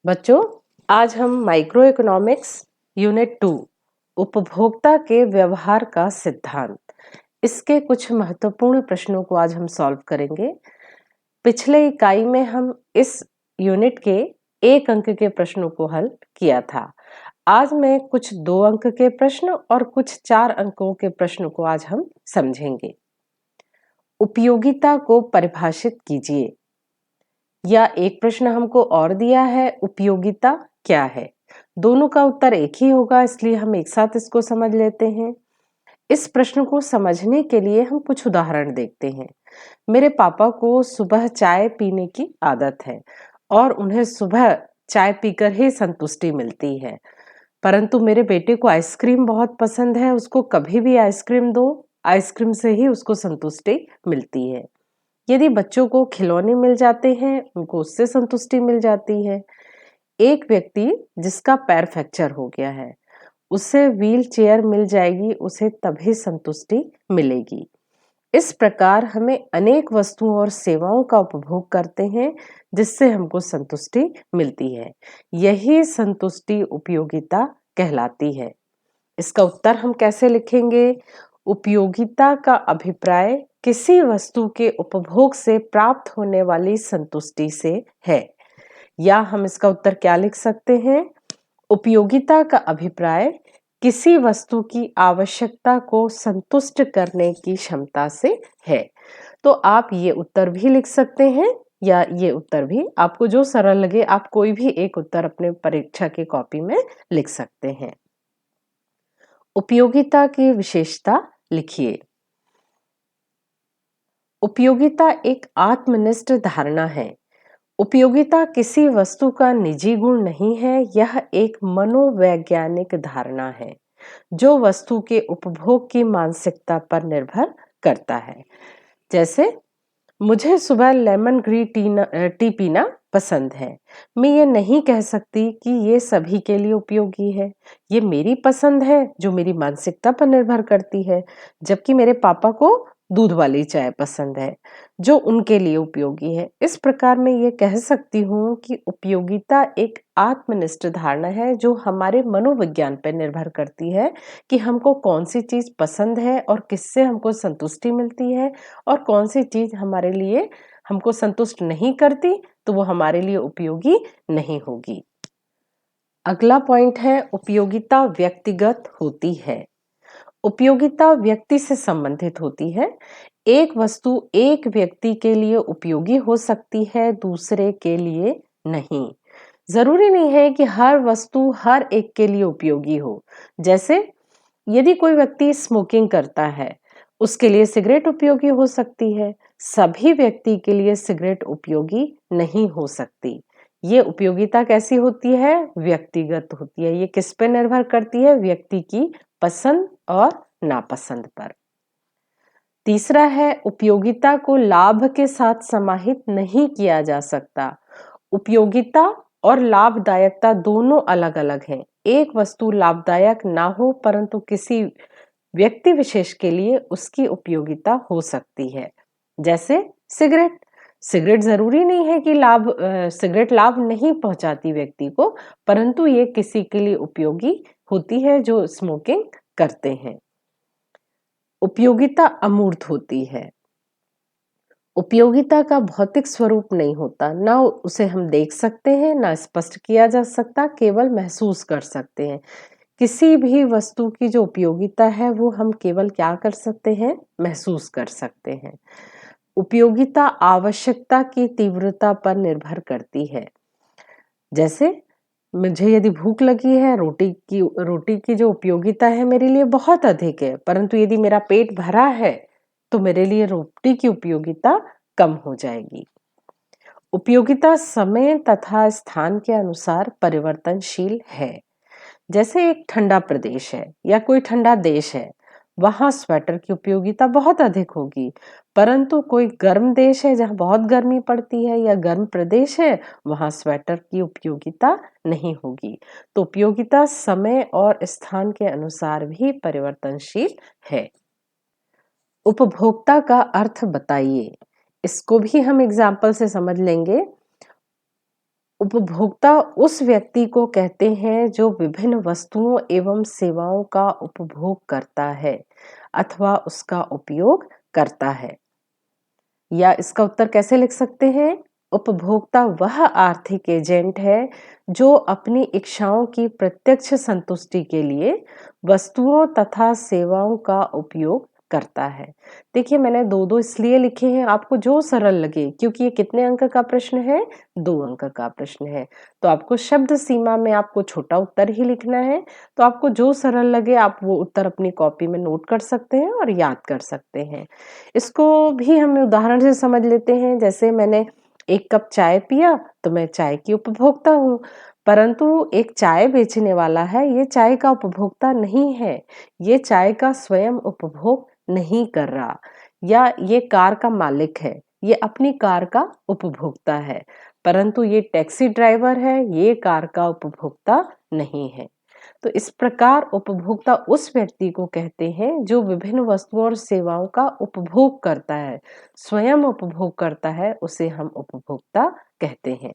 बच्चों, आज हम माइक्रो इकोनॉमिक्स यूनिट 2 उपभोक्ता के व्यवहार का सिद्धांत इसके कुछ महत्वपूर्ण प्रश्नों को आज हम सॉल्व करेंगे। पिछले इकाई में हम इस यूनिट के 1 अंक के प्रश्नों को हल किया था। आज मैं कुछ 2 अंक के प्रश्न और कुछ 4 अंकों के प्रश्नों को आज हम समझेंगे। उपयोगिता को परिभाषित कीजिए। या एक प्रश्न हमको और दिया है, उपयोगिता क्या है। दोनों का उत्तर एक ही होगा, इसलिए हम एक साथ इसको समझ लेते हैं। इस प्रश्न को समझने के लिए हम कुछ उदाहरण देखते हैं। मेरे पापा को सुबह चाय पीने की आदत है और उन्हें सुबह चाय पीकर ही संतुष्टि मिलती है, परंतु मेरे बेटे को आइसक्रीम बहुत पसंद है। उसको कभी भी आइसक्रीम दो, आइसक्रीम से ही उसको संतुष्टि मिलती है। यदि बच्चों को खिलौने मिल जाते हैं, उनको उससे संतुष्टि मिल जाती है। एक व्यक्ति जिसका पैर फ्रैक्चर हो गया है, उसे व्हील चेयर मिल जाएगी, उसे तभी संतुष्टि मिलेगी। इस प्रकार हमें अनेक वस्तुओं और सेवाओं का उपभोग करते हैं जिससे हमको संतुष्टि मिलती है। यही संतुष्टि उपयोगिता कहलाती है। इसका उत्तर हम कैसे लिखेंगे? उपयोगिता का अभिप्राय किसी वस्तु के उपभोग से प्राप्त होने वाली संतुष्टि से है। या हम इसका उत्तर क्या लिख सकते हैं? उपयोगिता का अभिप्राय किसी वस्तु की आवश्यकता को संतुष्ट करने की क्षमता से है। तो आप ये उत्तर भी लिख सकते हैं या ये उत्तर भी, आपको जो सरल लगे आप कोई भी एक उत्तर अपने परीक्षा की कॉपी में लिख सकते हैं। उपयोगिता की विशेषता लिखिए। उपयोगिता एक आत्मनिष्ठ धारणा है। उपयोगिता किसी वस्तु का निजी गुण नहीं है, यह एक मनोवैज्ञानिक धारणा है जो वस्तु के उपभोग की मानसिकता पर निर्भर करता है। जैसे मुझे सुबह लेमन ग्रीन टी पीना पसंद है। मैं ये नहीं कह सकती कि ये सभी के लिए उपयोगी है। ये मेरी पसंद है जो मेरी मानसिकता पर निर्भर करती है। जबकि मेरे पापा को दूध वाली चाय पसंद है जो उनके लिए उपयोगी है। इस प्रकार मैं ये कह सकती हूँ कि उपयोगिता एक आत्मनिष्ठ धारणा है जो हमारे मनोविज्ञान पर निर्भर करती है कि हमको कौन सी चीज पसंद है और किससे हमको संतुष्टि मिलती है, और कौन सी चीज हमारे लिए हमको संतुष्ट नहीं करती तो वो हमारे लिए उपयोगी नहीं होगी। अगला पॉइंट है, उपयोगिता व्यक्तिगत होती है। उपयोगिता व्यक्ति से संबंधित होती है। एक वस्तु एक व्यक्ति के लिए उपयोगी हो सकती है, दूसरे के लिए नहीं। जरूरी नहीं है कि हर वस्तु हर एक के लिए उपयोगी हो। जैसे यदि कोई व्यक्ति स्मोकिंग करता है, उसके लिए सिगरेट उपयोगी हो सकती है, सभी व्यक्ति के लिए सिगरेट उपयोगी नहीं हो सकती। ये उपयोगिता कैसी होती है? व्यक्तिगत होती है। ये किस पे निर्भर करती है? व्यक्ति की पसंद और नापसंद पर। तीसरा है, उपयोगिता को लाभ के साथ समाहित नहीं किया जा सकता। उपयोगिता और लाभदायकता दोनों अलग अलग हैं। एक वस्तु लाभदायक ना हो परंतु किसी व्यक्ति विशेष के लिए उसकी उपयोगिता हो सकती है। जैसे सिगरेट। सिगरेट जरूरी नहीं है कि सिगरेट लाभ नहीं पहुंचाती व्यक्ति को, परंतु ये किसी के लिए उपयोगी होती है जो स्मोकिंग करते हैं। उपयोगिता अमूर्त होती है। उपयोगिता का भौतिक स्वरूप नहीं होता, ना उसे हम देख सकते हैं ना स्पष्ट किया जा सकता, केवल महसूस कर सकते हैं। किसी भी वस्तु की जो उपयोगिता है वो हम केवल क्या कर सकते हैं? महसूस कर सकते हैं। उपयोगिता आवश्यकता की तीव्रता पर निर्भर करती है। जैसे मुझे यदि भूख लगी है, रोटी की जो उपयोगिता है मेरे लिए बहुत अधिक है, परंतु यदि मेरा पेट भरा है तो मेरे लिए रोटी की उपयोगिता कम हो जाएगी। उपयोगिता समय तथा स्थान के अनुसार परिवर्तनशील है। जैसे एक ठंडा प्रदेश है या कोई ठंडा देश है, वहां स्वेटर की उपयोगिता बहुत अधिक होगी, परंतु कोई गर्म देश है जहां बहुत गर्मी पड़ती है या गर्म प्रदेश है, वहां स्वेटर की उपयोगिता नहीं होगी। तो उपयोगिता समय और स्थान के अनुसार भी परिवर्तनशील है। उपभोक्ता का अर्थ बताइए। इसको भी हम एग्जाम्पल से समझ लेंगे। उपभोक्ता उस व्यक्ति को कहते हैं जो विभिन्न वस्तुओं एवं सेवाओं का उपभोग करता है अथवा उसका उपयोग करता है। या इसका उत्तर कैसे लिख सकते हैं? उपभोक्ता वह आर्थिक एजेंट है जो अपनी इच्छाओं की प्रत्यक्ष संतुष्टि के लिए वस्तुओं तथा सेवाओं का उपयोग करता है। देखिए, मैंने दो दो इसलिए लिखे हैं, आपको जो सरल लगे, क्योंकि ये कितने अंक का प्रश्न है? 2 अंक का प्रश्न है। तो आपको शब्द सीमा में आपको छोटा उत्तर ही लिखना है। तो आपको जो सरल लगे आप वो उत्तर अपनी कॉपी में नोट कर सकते हैं और याद कर सकते हैं। इसको भी हम उदाहरण से समझ लेते हैं। जैसे मैंने 1 कप चाय पिया तो मैं चाय की उपभोक्ता हूँ, परंतु एक चाय बेचने वाला है, ये चाय का उपभोक्ता नहीं है। ये चाय का स्वयं उपभोग नहीं कर रहा। या ये कार का मालिक है, ये अपनी कार का उपभोक्ता है, परंतु ये टैक्सी ड्राइवर है, ये कार का उपभोक्ता नहीं है। तो इस प्रकार उपभोक्ता उस व्यक्ति को कहते हैं जो विभिन्न वस्तुओं और सेवाओं का उपभोग करता है, स्वयं उपभोग करता है, उसे हम उपभोक्ता कहते हैं।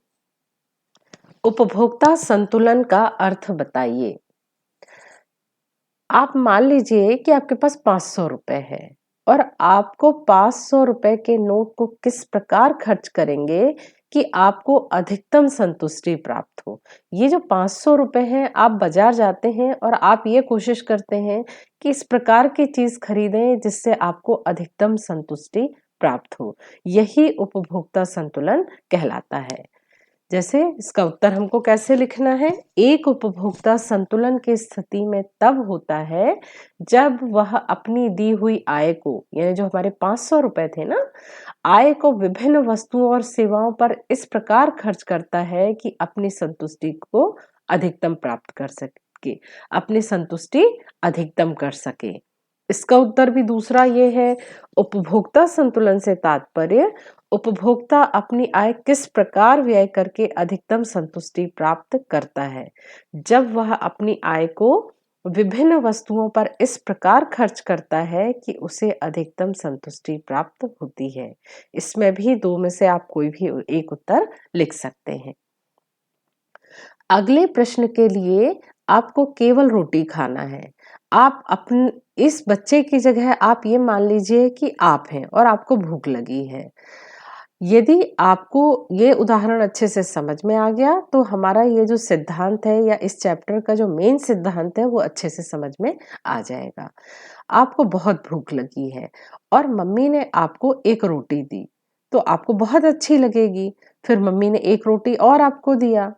उपभोक्ता संतुलन का अर्थ बताइए। आप मान लीजिए कि आपके पास 500 रुपए है और आपको 500 रुपए के नोट को किस प्रकार खर्च करेंगे कि आपको अधिकतम संतुष्टि प्राप्त हो। ये जो 500 रुपए हैं, आप बाजार जाते हैं और आप ये कोशिश करते हैं कि इस प्रकार की चीज खरीदें जिससे आपको अधिकतम संतुष्टि प्राप्त हो। यही उपभोक्ता संतुलन कहलाता है। जैसे इसका उत्तर हमको कैसे लिखना है? एक उपभोक्ता संतुलन की स्थिति में तब होता है जब वह अपनी दी हुई आय को, यानी जो हमारे 500 रुपए थे ना, आय को विभिन्न वस्तुओं और सेवाओं पर इस प्रकार खर्च करता है कि अपनी संतुष्टि को अधिकतम प्राप्त कर सके, अपनी संतुष्टि अधिकतम कर सके। इसका उत्तर भी दूसरा ये है। उपभोक्ता संतुलन से तात्पर्य उपभोक्ता अपनी आय किस प्रकार व्यय करके अधिकतम संतुष्टि प्राप्त करता है। जब वह अपनी आय को विभिन्न वस्तुओं पर इस प्रकार खर्च करता है कि उसे अधिकतम संतुष्टि प्राप्त होती है। इसमें भी दो में से आप कोई भी एक उत्तर लिख सकते हैं। अगले प्रश्न के लिए आपको केवल रोटी खाना है। आप अपन इस बच्चे की जगह आप ये मान लीजिए कि आप हैं और आपको भूख लगी है। यदि आपको ये उदाहरण अच्छे से समझ में आ गया तो हमारा ये जो सिद्धांत है या इस चैप्टर का जो मेन सिद्धांत है वो अच्छे से समझ में आ जाएगा। आपको बहुत भूख लगी है और मम्मी ने आपको एक रोटी दी तो आपको बहुत अच्छी लगेगी। फिर मम्मी ने एक रोटी और आपको दिया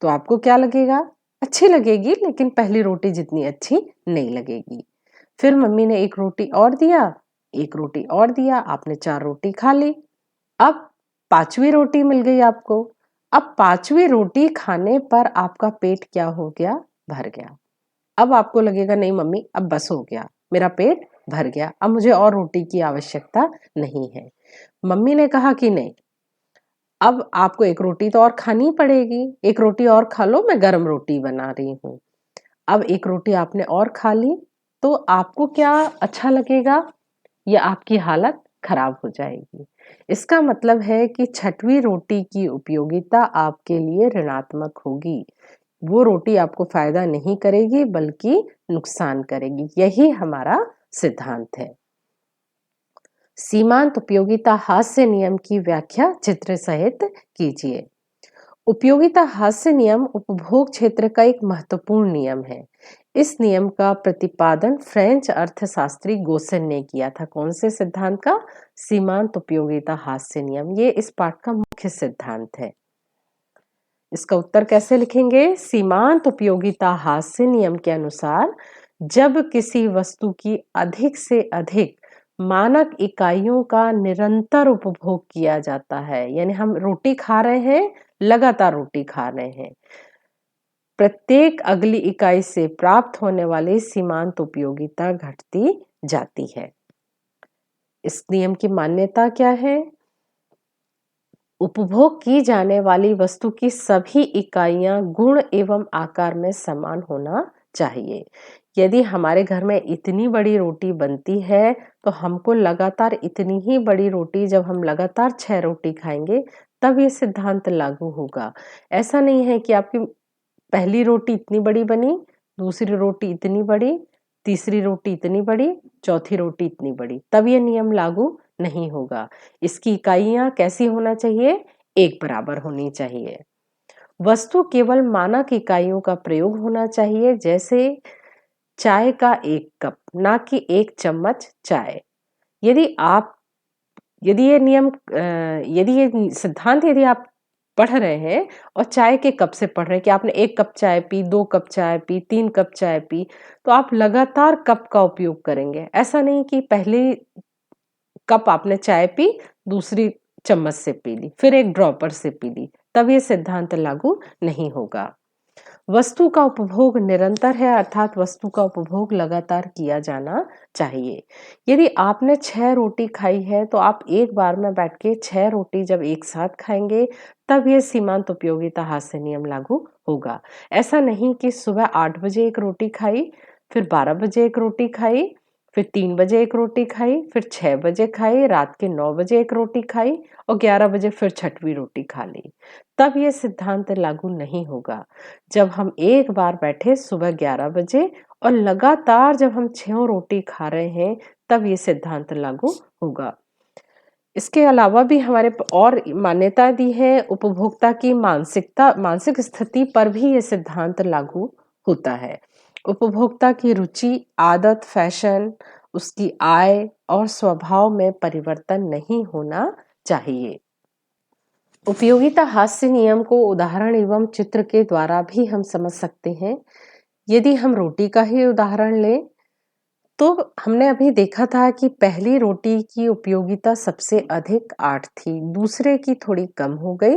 तो आपको क्या लगेगा? अच्छी लगेगी, लेकिन पहली रोटी जितनी अच्छी नहीं लगेगी। फिर मम्मी ने एक रोटी और दिया, एक रोटी और दिया, आपने 4 रोटी खा ली। अब 5वीं रोटी मिल गई आपको। अब 5वीं रोटी खाने पर आपका पेट क्या हो गया? भर गया। अब आपको लगेगा नहीं मम्मी अब बस हो गया, मेरा पेट भर गया, अब मुझे और रोटी की आवश्यकता नहीं है। मम्मी ने कहा कि नहीं, अब आपको एक रोटी तो और खानी पड़ेगी, एक रोटी और खा लो, मैं गरम रोटी बना रही हूँ। अब एक रोटी आपने और खा ली तो आपको क्या अच्छा लगेगा? या आपकी हालत खराब हो जाएगी। इसका मतलब है कि 6वीं रोटी की उपयोगिता आपके लिए ऋणात्मक होगी। वो रोटी आपको फायदा नहीं करेगी बल्कि नुकसान करेगी। यही हमारा सिद्धांत है। सीमांत उपयोगिता हास्य नियम की व्याख्या चित्र सहित कीजिए। उपयोगिता हास्य नियम उपभोग क्षेत्र का एक महत्वपूर्ण नियम है। इस नियम का प्रतिपादन फ्रेंच अर्थशास्त्री गोसेन ने किया था। कौन से सिद्धांत का? सीमांत उपयोगिता हास्य नियम। ये इस पाठ का मुख्य सिद्धांत है। इसका उत्तर कैसे लिखेंगे? सीमांत उपयोगिता हास्य नियम के अनुसार जब किसी वस्तु की अधिक से अधिक मानक इकाइयों का निरंतर उपभोग किया जाता है, यानी हम रोटी खा रहे हैं, लगातार रोटी खा रहे हैं, प्रत्येक अगली इकाई से प्राप्त होने वाली सीमांत उपयोगिता घटती जाती है। इस नियम की मान्यता क्या है? उपभोग की जाने वाली वस्तु की सभी इकाइयां गुण एवं आकार में समान होना चाहिए। यदि हमारे घर में इतनी बड़ी रोटी बनती है तो हमको लगातार इतनी ही बड़ी रोटी, जब हम लगातार 6 रोटी खाएंगे तब ये सिद्धांत लागू होगा। ऐसा नहीं है कि आपकी पहली रोटी इतनी बड़ी बनी, दूसरी रोटी इतनी बड़ी, तीसरी रोटी इतनी बड़ी, चौथी रोटी इतनी बड़ी, तब ये नियम लागू नहीं होगा। इसकी इकाइयां कैसी होना चाहिए? एक बराबर होनी चाहिए। वस्तु केवल मानक इकाइयों का प्रयोग होना चाहिए, जैसे चाय का 1 कप, ना कि 1 चम्मच चाय। यदि आप यदि ये नियम यदि ये सिद्धांत यदि आप पढ़ रहे हैं और चाय के कप से पढ़ रहे हैं कि आपने 1 कप चाय पी, 2 कप चाय पी, 3 कप चाय पी, तो आप लगातार कप का उपयोग करेंगे। ऐसा नहीं कि पहली कप आपने चाय पी, दूसरी चम्मच से पी ली, फिर एक ड्रॉपर से पी ली, तब ये सिद्धांत लागू नहीं होगा। वस्तु का उपभोग निरंतर है, अर्थात वस्तु का उपभोग लगातार किया जाना चाहिए। यदि आपने 6 रोटी खाई है तो आप एक बार में बैठ के 6 रोटी जब एक साथ खाएंगे, तब ये सीमांत उपयोगिता हास्य नियम लागू होगा। ऐसा नहीं कि सुबह 8 बजे एक रोटी खाई, फिर 12 बजे एक रोटी खाई, फिर 3 बजे एक रोटी खाई, फिर 6 बजे खाई, रात के 9 बजे एक रोटी खाई और 11 बजे फिर छठवीं रोटी खा ली, तब ये सिद्धांत लागू नहीं होगा। जब हम एक बार बैठे सुबह 11 बजे और लगातार जब हम 6 रोटी खा रहे हैं, तब ये सिद्धांत लागू होगा। इसके अलावा भी हमारे और मान्यता दी है, उपभोक्ता की मानसिक स्थिति पर भी ये सिद्धांत लागू होता है। उपभोक्ता की रुचि, आदत, फैशन, उसकी आय और स्वभाव में परिवर्तन नहीं होना चाहिए। उपयोगिता हास्य नियम को उदाहरण एवं चित्र के द्वारा भी हम समझ सकते हैं। यदि हम रोटी का ही उदाहरण लें, तो हमने अभी देखा था कि पहली रोटी की उपयोगिता सबसे अधिक 8 थी, दूसरे की थोड़ी कम हो गई,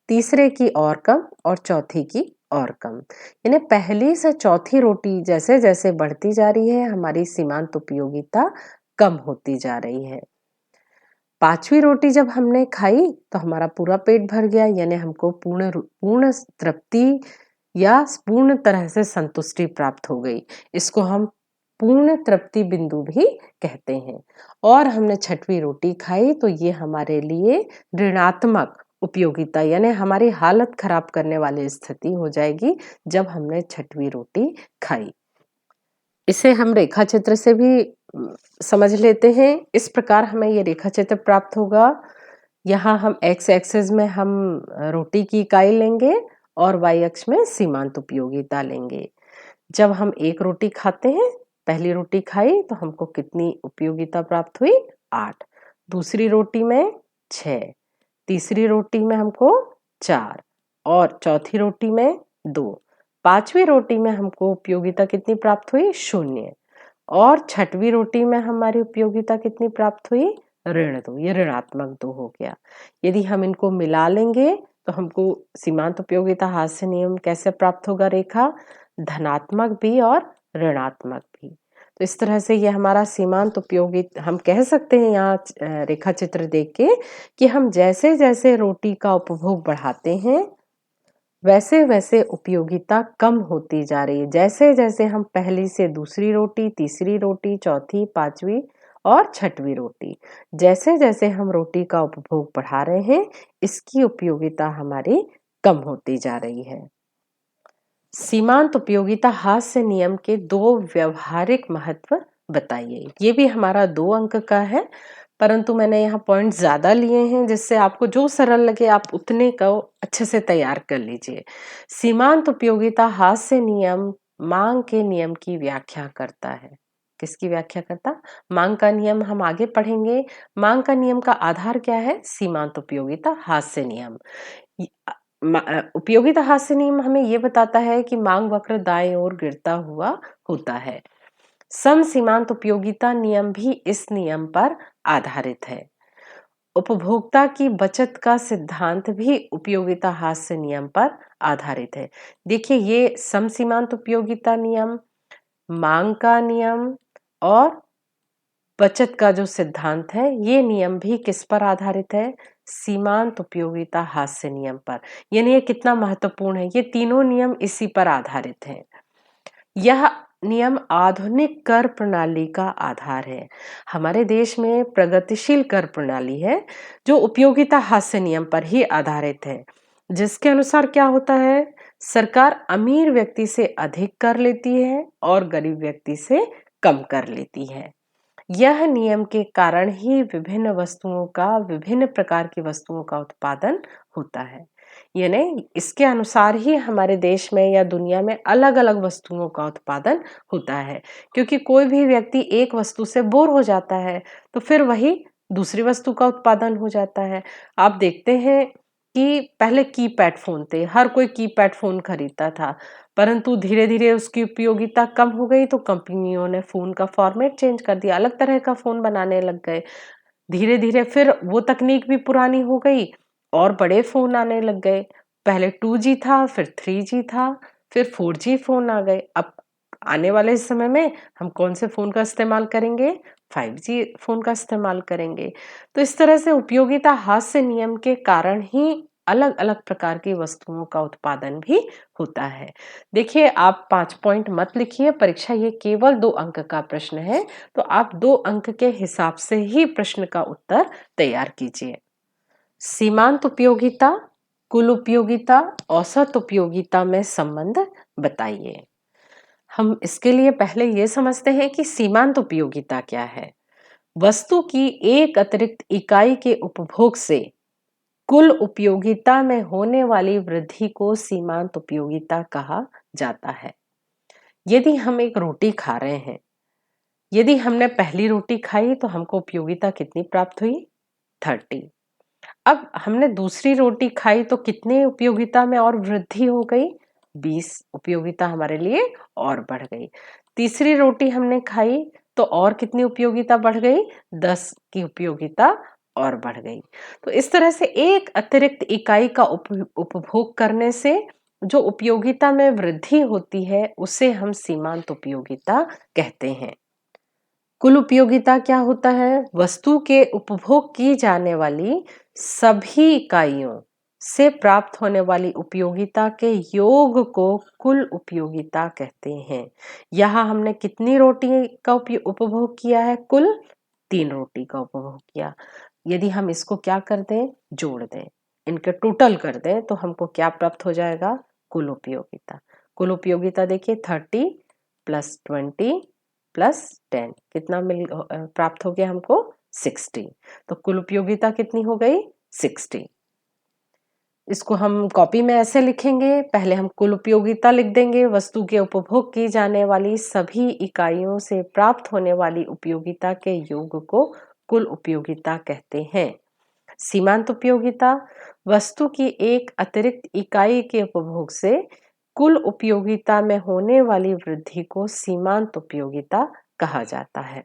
तीसरे की और कम और चौथी की और कम। यानी पहली से चौथी रोटी जैसे जैसे बढ़ती जा रही है, हमारी सीमांत उपयोगिता कम होती जा रही है। 5वीं रोटी जब हमने खाई तो हमारा पूरा पेट भर गया, यानी हमको पूर्ण तृप्ति या पूर्ण तरह से संतुष्टि प्राप्त हो गई। इसको हम पूर्ण तृप्ति बिंदु भी कहते हैं। और हमने 6वीं रोटी खाई तो ये हमारे लिए ऋणात्मक उपयोगिता यानी हमारी हालत खराब करने वाली स्थिति हो जाएगी जब हमने 6वीं रोटी खाई। इसे हम रेखा चित्र से भी समझ लेते हैं। इस प्रकार हमें ये रेखा चित्र प्राप्त होगा। यहाँ हम x एक्सिस में हम रोटी की इकाई लेंगे और y अक्ष में सीमांत उपयोगिता लेंगे। जब हम एक रोटी खाते हैं, पहली रोटी खाई तो हमको कितनी उपयोगिता प्राप्त हुई? 8। दूसरी रोटी में 6, तीसरी रोटी में हमको 4 और चौथी रोटी में 2। 5वीं रोटी में हमको उपयोगिता कितनी प्राप्त हुई? 0 और 6वीं रोटी में हमारी उपयोगिता कितनी प्राप्त हुई? ऋण 2। ये ऋणात्मक 2 हो गया। यदि हम इनको मिला लेंगे तो हमको सीमांत उपयोगिता हास्य नियम कैसे प्राप्त होगा? रेखा धनात्मक भी और ऋणात्मक भी। तो इस तरह से ये हमारा सीमांत उपयोगिता हम कह सकते हैं यहाँ रेखा चित्र देख के कि हम जैसे जैसे रोटी का उपभोग बढ़ाते हैं, वैसे वैसे उपयोगिता कम होती जा रही है। जैसे जैसे हम पहली से दूसरी रोटी, तीसरी रोटी, चौथी, 5वीं और 6वीं रोटी, जैसे जैसे हम रोटी का उपभोग बढ़ा रहे हैं, इसकी उपयोगिता हमारी कम होती जा रही है। सीमांत उपयोगिता हास्य नियम के 2 व्यावहारिक महत्व बताइए। ये भी हमारा 2 अंक का है, परंतु मैंने यहाँ पॉइंट ज्यादा लिए हैं, जिससे आपको जो सरल लगे आप उतने को अच्छे से तैयार कर लीजिए। सीमांत उपयोगिता हास्य नियम मांग के नियम की व्याख्या करता है। किसकी व्याख्या करता? मांग का नियम हम आगे पढ़ेंगे। मांग का नियम का आधार क्या है? सीमांत उपयोगिता हास्य नियम। उपयोगिता हास्य नियम हमें ये बताता है कि मांग वक्र दाएं ओर गिरता हुआ होता है। सम सीमांत उपयोगिता नियम भी इस नियम पर आधारित है। उपभोक्ता की बचत का सिद्धांत भी उपयोगिता हास्य नियम पर आधारित है। देखिए, ये सम सीमांत उपयोगिता नियम, मांग का नियम और बचत का जो सिद्धांत है, ये नियम भी किस पर आधारित है? सीमांत उपयोगिता हास्य नियम पर। यानी ये कितना महत्वपूर्ण है, ये तीनों नियम इसी पर आधारित हैं। यह नियम आधुनिक कर प्रणाली का आधार है। हमारे देश में प्रगतिशील कर प्रणाली है जो उपयोगिता हास्य नियम पर ही आधारित है, जिसके अनुसार क्या होता है, सरकार अमीर व्यक्ति से अधिक कर लेती है और गरीब व्यक्ति से कम कर लेती है। यह नियम के कारण ही विभिन्न प्रकार की वस्तुओं का उत्पादन होता है। यानी इसके अनुसार ही हमारे देश में या दुनिया में अलग अलग वस्तुओं का उत्पादन होता है, क्योंकि कोई भी व्यक्ति एक वस्तु से बोर हो जाता है तो फिर वही दूसरी वस्तु का उत्पादन हो जाता है। आप देखते हैं कि पहले कीपैड फोन थे, हर कोई कीपैड फोन खरीदता था, परंतु धीरे धीरे उसकी उपयोगिता कम हो गई तो कंपनियों ने फोन का फॉर्मेट चेंज कर दिया, अलग तरह का फोन बनाने लग गए। धीरे धीरे फिर वो तकनीक भी पुरानी हो गई और बड़े फोन आने लग गए। पहले 2G था, फिर 3G था, फिर 4G फोन आ गए। अब आने वाले समय में हम कौन से फोन का इस्तेमाल करेंगे, 5G फोन का इस्तेमाल करेंगे। तो इस तरह से उपयोगिता हास्य नियम के कारण ही अलग अलग प्रकार की वस्तुओं का उत्पादन भी होता है। देखिए, आप 5 पॉइंट मत लिखिए, परीक्षा ये केवल 2 अंक का प्रश्न है, तो आप 2 अंक के हिसाब से ही प्रश्न का उत्तर तैयार कीजिए। सीमांत उपयोगिता, कुल उपयोगिता, औसत उपयोगिता में संबंध बताइए। हम इसके लिए पहले ये समझते हैं कि सीमांत उपयोगिता क्या है। वस्तु की एक अतिरिक्त इकाई के उपभोग से कुल उपयोगिता में होने वाली वृद्धि को सीमांत उपयोगिता कहा जाता है। यदि हम एक रोटी खा रहे हैं, यदि हमने पहली रोटी खाई तो हमको उपयोगिता कितनी प्राप्त हुई, 30। अब हमने दूसरी रोटी खाई तो कितने उपयोगिता में और वृद्धि हो गई, 20 उपयोगिता हमारे लिए और बढ़ गई। तीसरी रोटी हमने खाई तो और कितनी उपयोगिता बढ़ गई, 10 की उपयोगिता और बढ़ गई। तो इस तरह से एक अतिरिक्त इकाई का उपभोग करने से जो उपयोगिता में वृद्धि होती है उसे हम सीमांत उपयोगिता कहते हैं। कुल उपयोगिता क्या होता है, वस्तु के उपभोग की जाने वाली सभी इकाइयों से प्राप्त होने वाली उपयोगिता के योग को कुल उपयोगिता कहते हैं। यहाँ हमने कितनी रोटी का उपभोग किया है, कुल 3 रोटी का उपभोग किया। यदि हम इसको क्या कर दें, जोड़ दें, इनके टोटल कर दें तो हमको क्या प्राप्त हो जाएगा, कुल उपयोगिता। कुल उपयोगिता देखिए 30 + 20 + 10 कितना प्राप्त हो गया हमको, 60। तो कुल उपयोगिता कितनी हो गई, 60। इसको हम कॉपी में ऐसे लिखेंगे, पहले हम कुल उपयोगिता लिख देंगे, वस्तु के उपभोग की जाने वाली सभी इकाइयों से प्राप्त होने वाली उपयोगिता के योग को कुल उपयोगिता कहते हैं। सीमांत उपयोगिता, वस्तु की एक अतिरिक्त इकाई के उपभोग से कुल उपयोगिता में होने वाली वृद्धि को सीमांत उपयोगिता कहा जाता है।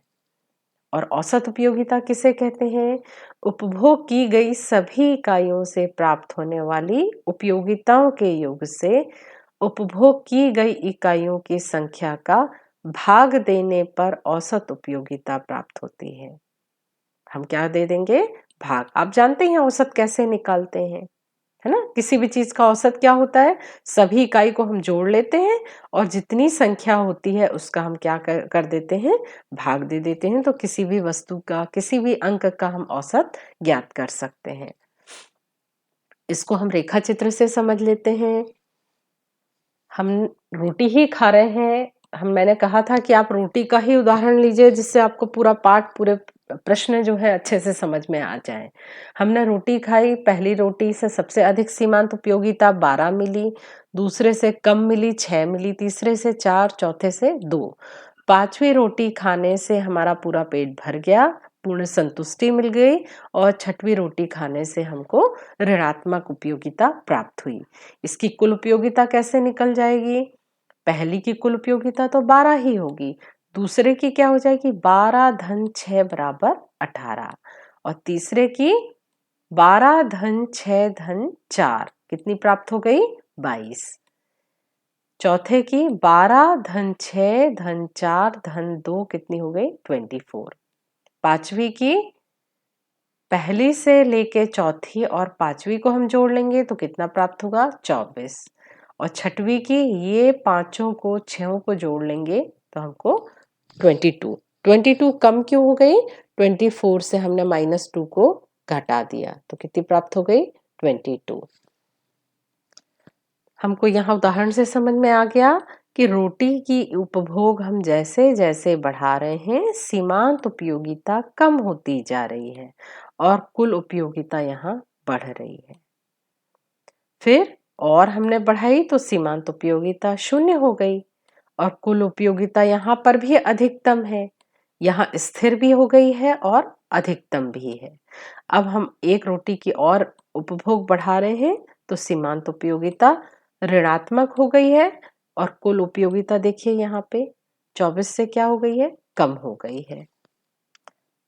और औसत उपयोगिता किसे कहते हैं, उपभोग की गई सभी इकाइयों से प्राप्त होने वाली उपयोगिताओं के योग से उपभोग की गई इकाइयों की संख्या का भाग देने पर औसत उपयोगिता प्राप्त होती है। हम क्या दे देंगे, भाग। आप जानते हैं औसत कैसे निकालते हैं, है ना, किसी भी चीज का औसत क्या होता है, सभी इकाई को हम जोड़ लेते हैं और जितनी संख्या होती है उसका हम क्या कर देते हैं, भाग दे देते हैं। तो किसी भी वस्तु का, किसी भी अंक का हम औसत ज्ञात कर सकते हैं। इसको हम रेखा चित्र से समझ लेते हैं। हम रोटी ही खा रहे हैं, मैंने कहा था कि आप रोटी का ही उदाहरण लीजिए जिससे आपको पूरा पाठ, पूरे प्रश्न जो है अच्छे से समझ में आ जाए। हमने रोटी खाई, पहली रोटी से सबसे अधिक सीमांत उपयोगिता 12 मिली, दूसरे से कम मिली 6 मिली, तीसरे से 4, चौथे से 2। 5वीं रोटी खाने से हमारा पूरा पेट भर गया, पूर्ण संतुष्टि मिल गई और 6वीं रोटी खाने से हमको ऋणात्मक उपयोगिता प्राप्त हुई। इसकी कुल उपयोगिता कैसे निकल जाएगी, पहली की कुल उपयोगिता तो 12 ही होगी, दूसरे की क्या हो जाएगी, 12 + 6 = 18 और तीसरे की 12 + 6 + 4 कितनी प्राप्त हो गई, 22। चौथे की 12 + 6 + 4 + 2 कितनी हो गई, 24। पांचवी की पहली से लेके चौथी और 5वीं को हम जोड़ लेंगे तो कितना प्राप्त होगा, 24। और 6वीं की ये 5 को 6 को जोड़ लेंगे तो हमको 22 कम क्यों हो गई? 24 से हमने -2 को घटा दिया तो कितनी प्राप्त हो गई? 22। हमको यहाँ उदाहरण से समझ में आ गया कि रोटी की उपभोग हम जैसे जैसे बढ़ा रहे हैं, सीमांत उपयोगिता कम होती जा रही है और कुल उपयोगिता यहाँ बढ़ रही है। फिर और हमने बढ़ाई तो सीमांत उपयोगिता 0 हो गई और कुल उपयोगिता यहाँ पर भी अधिकतम है, यहाँ स्थिर भी हो गई है और अधिकतम भी है। अब हम एक रोटी की और उपभोग बढ़ा रहे हैं तो सीमांत उपयोगिता ऋणात्मक हो गई है और कुल उपयोगिता देखिए यहाँ पे 24 से क्या हो गई है? कम हो गई है।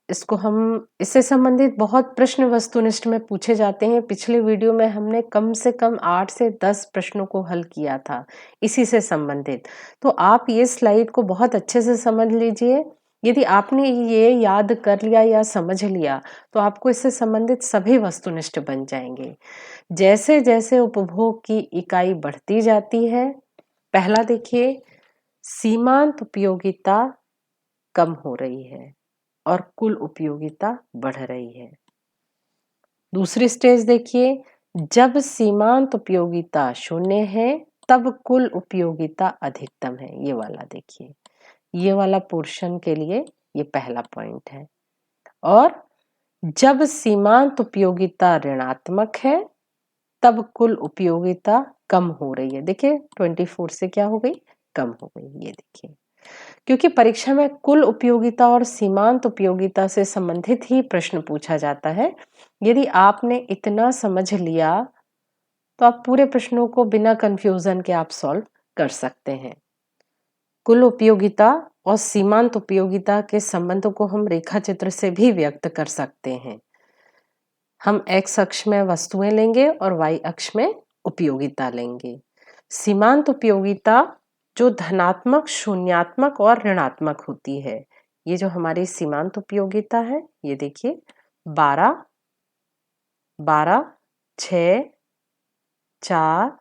इससे संबंधित बहुत प्रश्न वस्तुनिष्ठ में पूछे जाते हैं। पिछले वीडियो में हमने कम से कम 8 से 10 प्रश्नों को हल किया था इसी से संबंधित। तो आप ये स्लाइड को बहुत अच्छे से समझ लीजिए। यदि आपने ये याद कर लिया या समझ लिया तो आपको इससे संबंधित सभी वस्तुनिष्ठ बन जाएंगे। जैसे जैसे उपभोग की इकाई बढ़ती जाती है, पहला देखिए सीमांत उपयोगिता कम हो रही है और कुल उपयोगिता बढ़ रही है। दूसरी स्टेज देखिए, जब सीमांत उपयोगिता 0 है तब कुल उपयोगिता अधिकतम है। ये वाला देखिए, ये वाला पोर्शन के लिए ये पहला पॉइंट है। और जब सीमांत उपयोगिता ऋणात्मक है तब कुल उपयोगिता कम हो रही है। देखिए 24 से क्या हो गई? कम हो गई। ये देखिए, क्योंकि परीक्षा में कुल उपयोगिता और सीमांत उपयोगिता से संबंधित ही प्रश्न पूछा जाता है। यदि आपने इतना समझ लिया तो आप पूरे प्रश्नों को बिना कंफ्यूजन के आप सॉल्व कर सकते हैं। कुल उपयोगिता और सीमांत उपयोगिता के संबंध को हम रेखा चित्र से भी व्यक्त कर सकते हैं। हम x अक्ष में वस्तुएं लेंगे और y अक्ष में उपयोगिता लेंगे। सीमांत उपयोगिता जो धनात्मक, शून्यात्मक और ऋणात्मक होती है। ये जो हमारी सीमांत उपयोगिता है, ये देखिए 12, 12, 6, 4,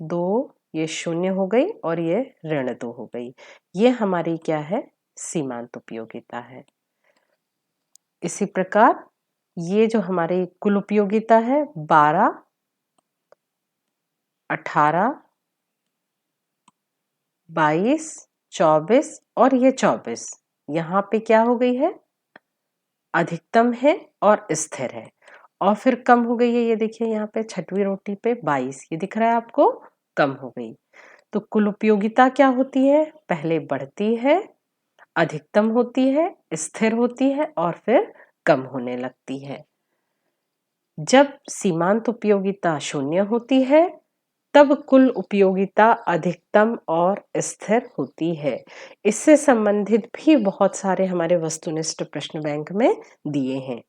2, ये 0 हो गई और ये ऋण 2 हो गई। ये हमारी क्या है? सीमांत उपयोगिता है। इसी प्रकार ये जो हमारी कुल उपयोगिता है 12, 18, 22, 24 और ये 24 यहाँ पे क्या हो गई है? अधिकतम है और स्थिर है। और फिर कम हो गई है, ये देखिए यहाँ पे छठवीं रोटी पे 22, ये दिख रहा है आपको? कम हो गई। तो कुल उपयोगिता क्या होती है? पहले बढ़ती है, अधिकतम होती है, स्थिर होती है और फिर कम होने लगती है। जब सीमांत उपयोगिता 0 होती है तब कुल उपयोगिता अधिकतम और स्थिर होती है। इससे संबंधित भी बहुत सारे हमारे वस्तुनिष्ठ प्रश्न बैंक में दिए हैं।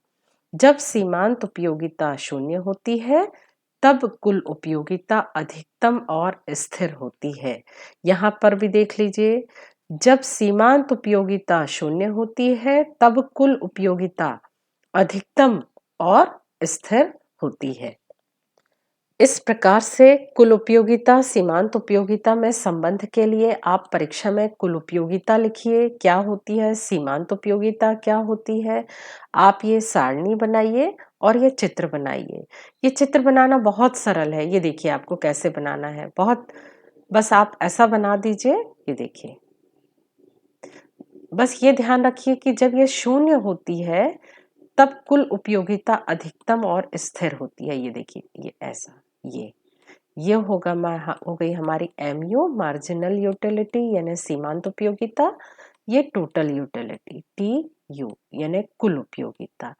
जब सीमांत उपयोगिता 0 होती है तब कुल उपयोगिता अधिकतम और स्थिर होती है। यहाँ पर भी देख लीजिए, जब सीमांत उपयोगिता 0 होती है तब कुल उपयोगिता अधिकतम और स्थिर होती है। इस प्रकार से कुल उपयोगिता सीमांत उपयोगिता में संबंध के लिए आप परीक्षा में कुल उपयोगिता लिखिए क्या होती है, सीमांत उपयोगिता क्या होती है। आप ये सारणी बनाइए और ये चित्र बनाइए। ये चित्र बनाना बहुत सरल है। ये देखिए आपको कैसे बनाना है, बहुत बस आप ऐसा बना दीजिए। ये देखिए, बस ये ध्यान रखिए कि जब ये 0 होती है तब कुल उपयोगिता अधिकतम और स्थिर होती है। ये देखिए, ये ऐसा, ये हो गई हमारी MU मार्जिनल यूटिलिटी यानी सीमांत उपयोगिता। ये टोटल यूटिलिटी TU यानी कुल उपयोगिता।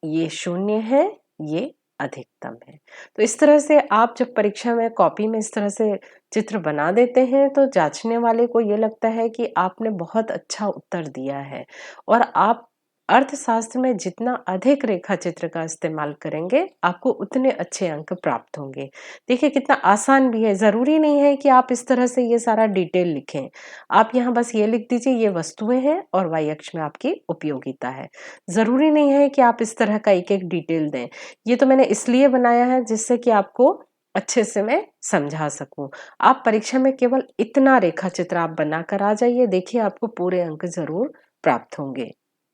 ये 0 है, ये अधिकतम है। तो इस तरह से आप जब परीक्षा में कॉपी में इस तरह से चित्र बना देते हैं तो जांचने वाले को ये लगता है कि आपने बहुत अच्छा उत्तर दिया है। और आप अर्थशास्त्र में जितना अधिक रेखा चित्र का इस्तेमाल करेंगे आपको उतने अच्छे अंक प्राप्त होंगे। देखिए कितना आसान भी है। जरूरी नहीं है कि आप इस तरह से ये सारा डिटेल लिखें। आप यहाँ बस ये लिख दीजिए ये वस्तुएं हैं और y अक्ष में आपकी उपयोगिता है। जरूरी नहीं है कि आप इस तरह का एक एक डिटेल दें। ये तो मैंने इसलिए बनाया है जिससे कि आपको अच्छे से मैं समझा सकूं। आप परीक्षा में केवल इतना रेखा चित्र आप बनाकर आ जाइए, देखिए आपको पूरे अंक जरूर प्राप्त होंगे।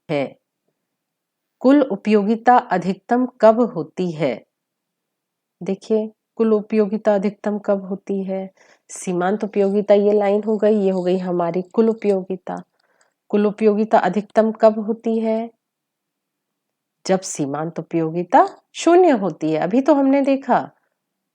है, कुल उपयोगिता अधिकतम कब होती है? देखिए, कुल उपयोगिता अधिकतम कब होती है? सीमांत उपयोगिता ये लाइन हो गई, ये हो गई हमारी कुल उपयोगिता। कुल उपयोगिता अधिकतम कब होती है? जब सीमांत उपयोगिता शून्य होती है। अभी तो हमने देखा,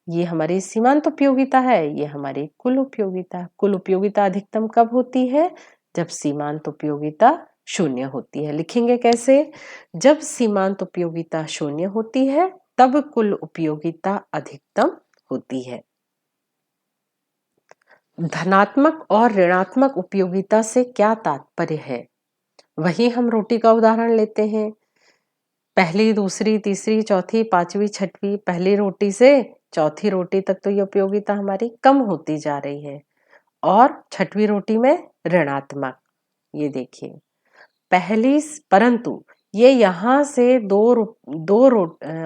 ये हमारी सीमांत उपयोगिता है, ये हमारी कुल उपयोगिता। कुल उपयोगिता अधिकतम कब होती है? जब सीमांत उपयोगिता शून्य होती है। लिखेंगे कैसे? जब सीमांत उपयोगिता शून्य होती है तब कुल उपयोगिता अधिकतम होती है। धनात्मक और ऋणात्मक उपयोगिता से क्या तात्पर्य है? वही हम रोटी का उदाहरण लेते हैं। पहली, दूसरी, तीसरी, चौथी, पांचवी, छठवीं, पहली रोटी से चौथी रोटी तक तो ये उपयोगिता हमारी कम होती जा रही है और छठवीं रोटी में ऋणात्मक। ये देखिए, पहली, परंतु ये यहाँ से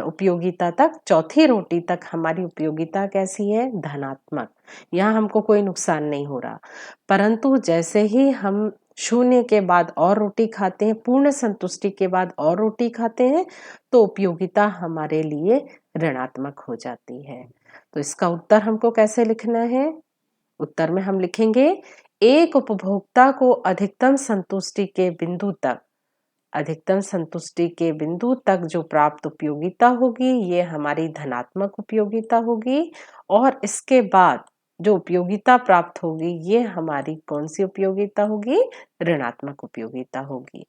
उपयोगिता तक, चौथी रोटी तक हमारी उपयोगिता कैसी है? धनात्मक। यहाँ हमको कोई नुकसान नहीं हो रहा। परंतु जैसे ही हम शून्य के बाद और रोटी खाते हैं, पूर्ण संतुष्टि के बाद और रोटी खाते हैं, तो उपयोगिता हमारे लिए ऋणात्मक हो जाती है। तो इसका उत्तर हमको कैसे लिखना है? उत्तर में हम लिखेंगे, एक उपभोक्ता को अधिकतम संतुष्टि के बिंदु तक जो प्राप्त उपयोगिता होगी, ये हमारी धनात्मक उपयोगिता होगी। और इसके बाद जो उपयोगिता प्राप्त होगी, ये हमारी कौन सी उपयोगिता होगी? ऋणात्मक उपयोगिता होगी।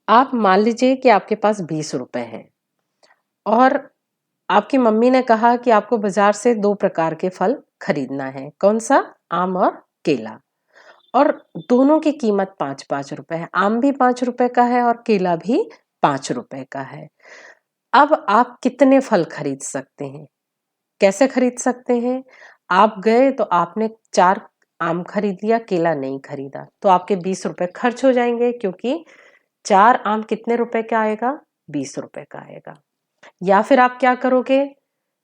आप मान लीजिए कि आपके पास 20 रुपए हैं और आपकी मम्मी ने कहा कि आपको बाजार से 2 प्रकार के फल खरीदना है। कौन सा? आम और केला। और दोनों की कीमत 5-5 रुपए है। आम भी 5 रुपए का है और केला भी 5 रुपए का है। अब आप कितने फल खरीद सकते हैं? कैसे खरीद सकते हैं? आप गए तो आपने 4 आम खरीद लिया, केला नहीं खरीदा, तो आपके 20 रुपए खर्च हो जाएंगे, क्योंकि 4 आम कितने रुपए का आएगा? 20 रुपए का आएगा। या फिर आप क्या करोगे?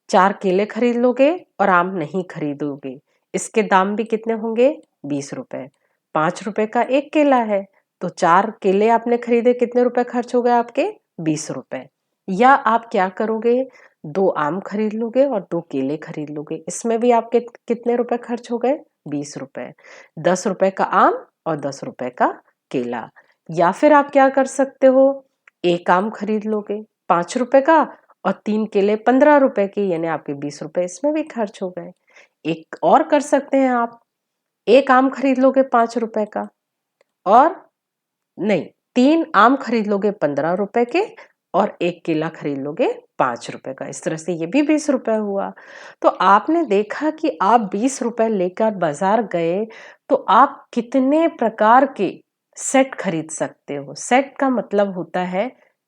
4 केले खरीद लोगे और आम नहीं खरीदोगे। इसके दाम भी कितने होंगे? 20 रुपए। 5 रुपए का एक केला है, तो 4 केले आपने खरीदे, कितने रुपए खर्च हो गए आपके? 20 रुपए। या आप क्या करोगे? 2 आम खरीद लोगे और 2 केले खरीद लोगे। इसमें भी आपके कितने रुपए खर्च हो गए? 20 रुपए। 10 रुपए का आम और 10 रुपए का केला। या फिर आप क्या कर सकते हो? 1 आम खरीद लोगे 5 रुपए का और 3 केले 15 रुपए के, यानी आपके 20 रुपए इसमें भी खर्च हो गए। एक और कर सकते हैं आप, 1 आम खरीद लोगे 5 रुपए का और नहीं, 3 आम खरीद लोगे 15 रुपए के और 1 केला खरीद लोगे 5 रुपए का। इस तरह से ये भी 20 रुपए हुआ। तो आपने देखा कि आप 20 रुपए लेकर बाजार गए तो आप कितने प्रकार के सेट खरीद सकते हो। सेट का मतलब होता है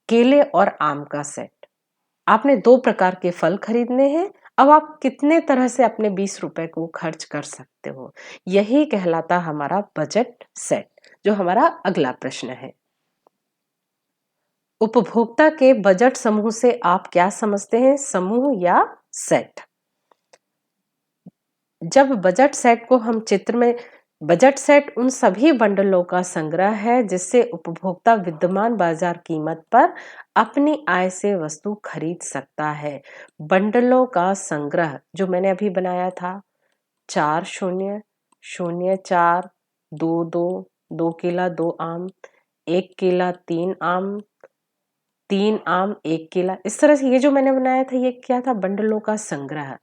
केले और आम का सेट। आपने 2 प्रकार के फल खरीदने हैं। अब आप कितने तरह से अपने 20 रुपए को खर्च कर सकते हो, यही कहलाता हमारा बजट सेट। जो हमारा अगला प्रश्न है, उपभोक्ता के बजट समूह से आप क्या समझते हैं? समूह या सेट? जब बजट सेट को हम चित्र में, बजट सेट उन सभी बंडलों का संग्रह है जिससे उपभोक्ता विद्यमान बाजार कीमत पर अपनी आय से वस्तु खरीद सकता है। बंडलों का संग्रह जो मैंने अभी बनाया था, 4 शून्य, 0 4, 2 2, 2 केला 2 आम, 1 केला 3 आम, 3 आम 1 केला। इस तरह से ये जो मैंने बनाया था, ये क्या था? बंडलों का संग्रह।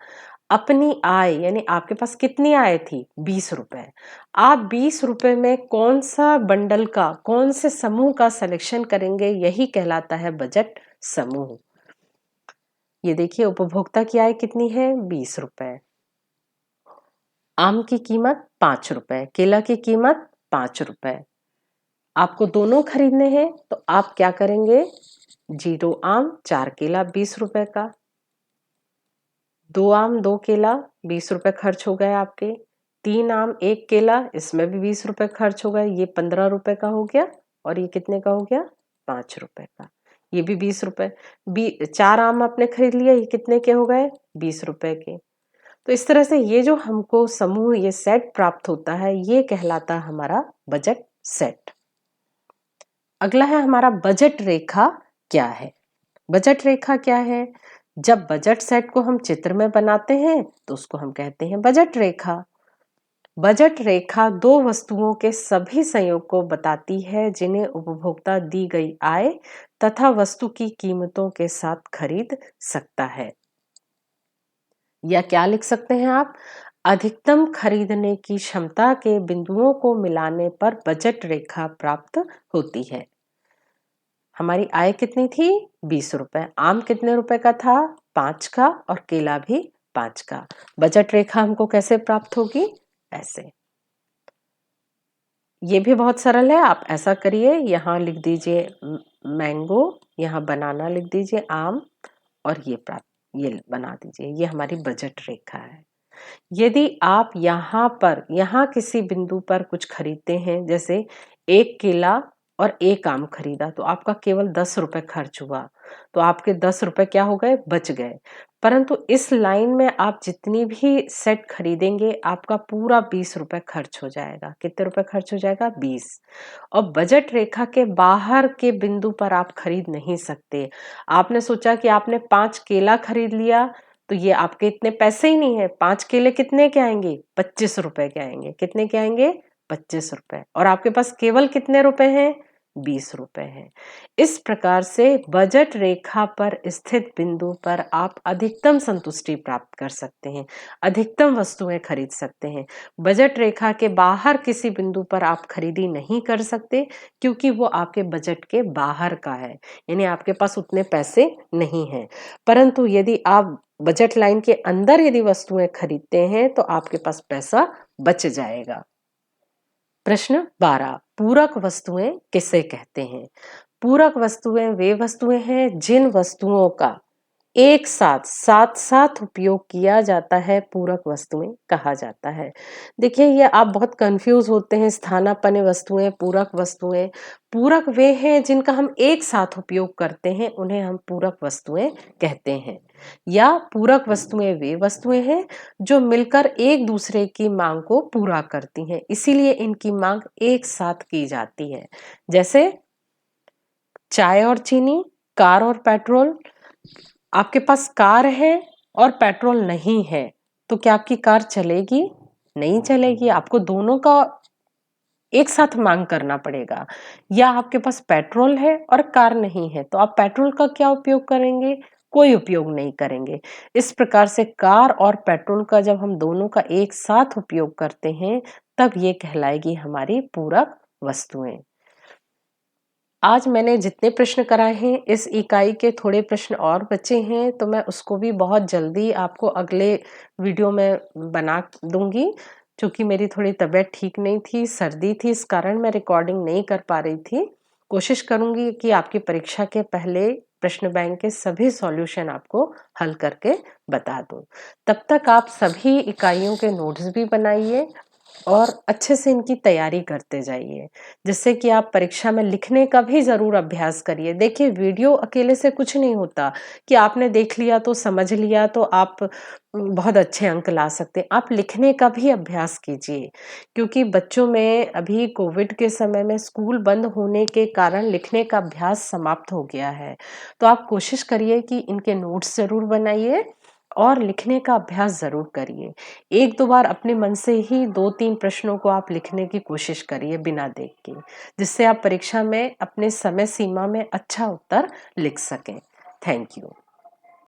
अपनी आय, यानी आपके पास कितनी आय थी? 20 रुपए। आप 20 रुपए में कौन सा बंडल का, कौन से समूह का सिलेक्शन करेंगे, यही कहलाता है बजट समूह। ये देखिए, उपभोक्ता की आय कितनी है? 20 रुपए। आम की कीमत 5 रुपए, केला की कीमत 5 रुपए। आपको दोनों खरीदने हैं तो आप क्या करेंगे? 0 आम 4 केला 20 रुपए का, 2 आम 2 केला 20 रुपए खर्च हो गए आपके, 3 आम 1 केला, इसमें भी 20 रुपए खर्च हो गए। ये 15 रुपए का हो गया और ये कितने का हो गया? 5 रुपए का। ये भी 20 रुपए। 4 आम आपने खरीद लिए, ये कितने के हो गए? 20 रुपए के। तो इस तरह से ये जो हमको समूह, ये सेट प्राप्त होता है, ये कहलाता है हमारा बजट सेट। अगला है हमारा बजट रेखा क्या है? बजट रेखा क्या है? जब बजट सेट को हम चित्र में बनाते हैं तो उसको हम कहते हैं बजट रेखा। बजट रेखा दो वस्तुओं के सभी संयोग को बताती है जिन्हें उपभोक्ता दी गई आय तथा वस्तु की कीमतों के साथ खरीद सकता है। या क्या लिख सकते हैं आप? अधिकतम खरीदने की क्षमता के बिंदुओं को मिलाने पर बजट रेखा प्राप्त होती है। हमारी आय कितनी थी? 20 रुपए। आम कितने रुपए का था? 5 का, और केला भी 5 का। बजट रेखा हमको कैसे प्राप्त होगी? ऐसे। ये भी बहुत सरल है, आप ऐसा करिए, यहाँ लिख दीजिए मैंगो, यहाँ बनाना लिख दीजिए, आम, और ये बना दीजिए। ये हमारी बजट रेखा है। यदि आप यहाँ किसी बिंदु पर कुछ खरीदते हैं, जैसे 1 केला और 1 आम खरीदा, तो आपका केवल 10 रुपए खर्च हुआ, तो आपके 10 रुपए क्या हो गए? बच गए। परंतु इस लाइन में आप जितनी भी सेट खरीदेंगे, आपका पूरा 20 रुपए खर्च हो जाएगा। कितने रुपए खर्च हो जाएगा? 20। और बजट रेखा के बाहर के बिंदु पर आप खरीद नहीं सकते। आपने सोचा कि आपने 5 केला खरीद लिया, तो ये आपके इतने पैसे ही नहीं है। 5 केले कितने के आएंगे? 25 रुपए के आएंगे। कितने के आएंगे? 25 रुपए। और आपके पास केवल कितने रुपए हैं? 20 रुपए हैं। इस प्रकार से बजट रेखा पर स्थित बिंदु पर आप अधिकतम संतुष्टि प्राप्त कर सकते हैं, अधिकतम वस्तुएं खरीद सकते हैं। बजट रेखा के बाहर किसी बिंदु पर आप खरीदी नहीं कर सकते, क्योंकि वो आपके बजट के बाहर का है, यानी आपके पास उतने पैसे नहीं हैं। परंतु यदि आप बजट लाइन के अंदर यदि वस्तुएं खरीदते हैं तो आपके पास पैसा बच जाएगा। प्रश्न 12, पूरक वस्तुएं किसे कहते हैं? पूरक वस्तुएं वे वस्तुएं हैं जिन वस्तुओं का एक साथ साथ उपयोग किया जाता है, पूरक वस्तुएं कहा जाता है। देखिए, ये आप बहुत कंफ्यूज होते हैं, स्थानापन्न वस्तुएं, पूरक वस्तुएं। पूरक वे हैं जिनका हम एक साथ उपयोग करते हैं, उन्हें हम पूरक वस्तुएं कहते हैं। या पूरक वस्तुएं वे वस्तुएं हैं जो मिलकर एक दूसरे की मांग को पूरा करती हैं, इसीलिए इनकी मांग एक साथ की जाती है। जैसे चाय और चीनी, कार और पेट्रोल। आपके पास कार है और पेट्रोल नहीं है, तो क्या आपकी कार चलेगी? नहीं चलेगी। आपको दोनों का एक साथ मांग करना पड़ेगा। या आपके पास पेट्रोल है और कार नहीं है, तो आप पेट्रोल का क्या उपयोग करेंगे? कोई उपयोग नहीं करेंगे। इस प्रकार से कार और पेट्रोल का जब हम दोनों का एक साथ उपयोग करते हैं, तब ये कहलाएगी हमारी पूरक वस्तुएं। आज मैंने जितने प्रश्न कराए हैं, इस इकाई के थोड़े प्रश्न और बचे हैं, तो मैं उसको भी बहुत जल्दी आपको अगले वीडियो में बना दूंगी। क्योंकि मेरी थोड़ी तबीयत ठीक नहीं थी, सर्दी थी, इस कारण मैं रिकॉर्डिंग नहीं कर पा रही थी। कोशिश करूंगी कि आपकी परीक्षा के पहले प्रश्न बैंक के सभी सॉल्यूशन आपको हल करके बता दूं। तब तक आप सभी इकाइयों के नोट्स भी बनाइए और अच्छे से इनकी तैयारी करते जाइए, जिससे कि आप परीक्षा में लिखने का भी जरूर अभ्यास करिए। देखिए, वीडियो अकेले से कुछ नहीं होता कि आपने देख लिया तो समझ लिया तो आप बहुत अच्छे अंक ला सकते हैं। आप लिखने का भी अभ्यास कीजिए, क्योंकि बच्चों में अभी कोविड के समय में स्कूल बंद होने के कारण लिखने का अभ्यास समाप्त हो गया है। तो आप कोशिश करिए कि इनके नोट्स जरूर बनाइए और लिखने का अभ्यास जरूर करिए। 1-2 बार अपने मन से ही 2-3 प्रश्नों को आप लिखने की कोशिश करिए बिना देख के, जिससे आप परीक्षा में अपने समय सीमा में अच्छा उत्तर लिख सकें। Thank you.